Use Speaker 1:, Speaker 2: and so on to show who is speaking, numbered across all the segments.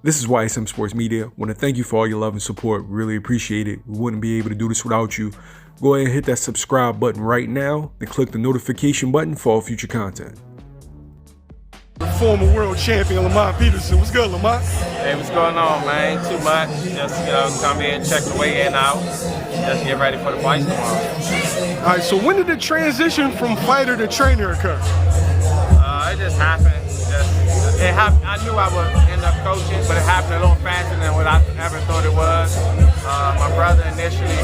Speaker 1: This is YSM Sports Media. Want to thank you for all your love and support. Really appreciate it. We wouldn't be able to do this without you. Go ahead and hit that subscribe button right now and click the notification button for all future content.
Speaker 2: Former world champion Lamont Peterson. What's good, Lamont?
Speaker 3: Hey, what's going on, man? Ain't too much. Just, come here and check the weigh in out. Just get ready for the fight tomorrow.
Speaker 2: All right, so when did the transition from fighter to trainer occur?
Speaker 3: It just happened. I knew I would end up coaching, but it happened a little faster than what I ever thought it was. My brother initially,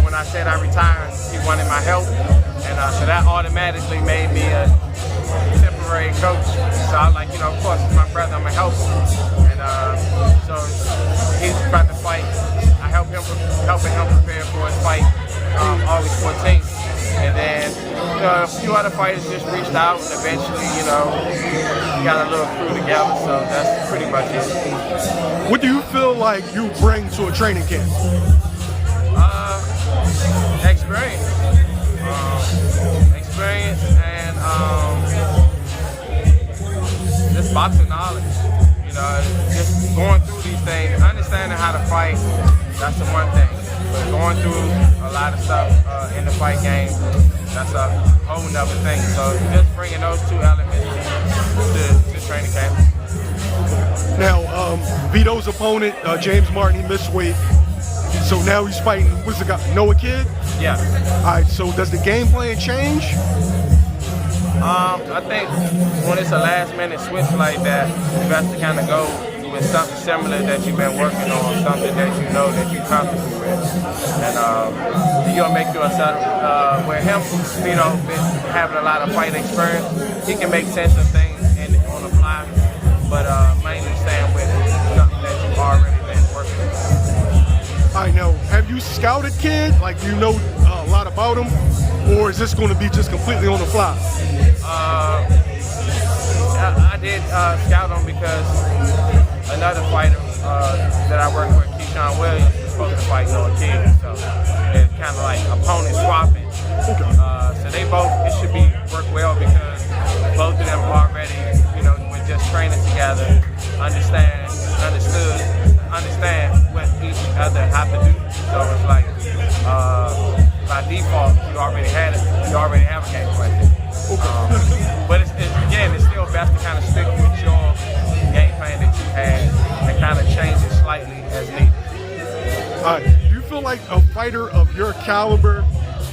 Speaker 3: when I said I retired, he wanted my help. And so that automatically made me a temporary coach. So I was like, of course, it's my brother, I'm going to help him. And so he's about to fight. I helping him prepare for his fight August 14th. And then a few other fighters just reached out, and eventually, we got a little crew together, so that's pretty much it.
Speaker 2: What do you feel like you bring to a training camp?
Speaker 3: Experience. Experience and just boxing knowledge. Just going through these things, understanding how to fight, that's the one thing. But going through a lot of stuff in the fight game, that's a whole nother thing. So just bringing those two elements to training camp.
Speaker 2: Now, Vito's opponent, James Martin, he missed weight. So now he's fighting, what's the guy, Noah Kidd?
Speaker 3: Yeah.
Speaker 2: All right, so does the game plan change?
Speaker 3: I think when it's a last minute switch like that, you got to kind of go with something similar that you've been working on, something that you know that you're comfortable with. And you're going to make yourself, where him, having a lot of fight experience, he can make sense of things on the fly, but mainly staying with something that you've already been working on.
Speaker 2: I know. Have you scouted Kidd? Like, do you know a lot about him? Or is this going to be just completely on the fly?
Speaker 3: I did scout him because another fighter that I work with, Keyshawn Williams, was supposed to fight Noah Kidd. So it's kind of like opponent swapping.
Speaker 2: Okay.
Speaker 3: So they both, it should work well because both of them already, with just training together, understand what each other have to do. So it's like by default, you already have a game plan. But it's still best to kind of stick with your game plan that you had and kind of change it slightly as needed.
Speaker 2: Do you feel like a fighter of your caliber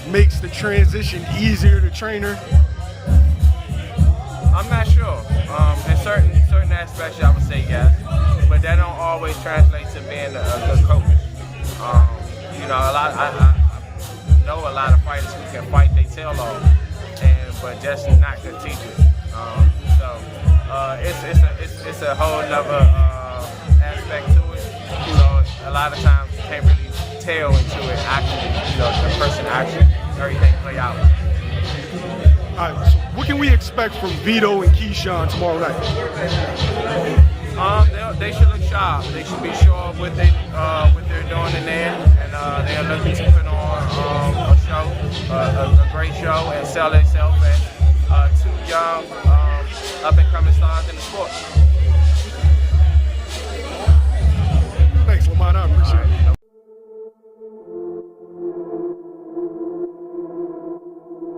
Speaker 2: makes the transition easier to trainer?
Speaker 3: I'm not sure. In certain aspects, I would say yes, but that don't always translate to being a good coach. I know a lot of fighters who can fight their tail off, but just not good teachers. It's a whole nother aspect to it. A lot of times you can't really tell until it actually, the person actually everything play out.
Speaker 2: All right, so what can we expect from Vito and Keyshawn tomorrow night?
Speaker 3: They should look sharp. They should be sure of what they're doing in there, and they are looking to put on a show, a great show, and sell themselves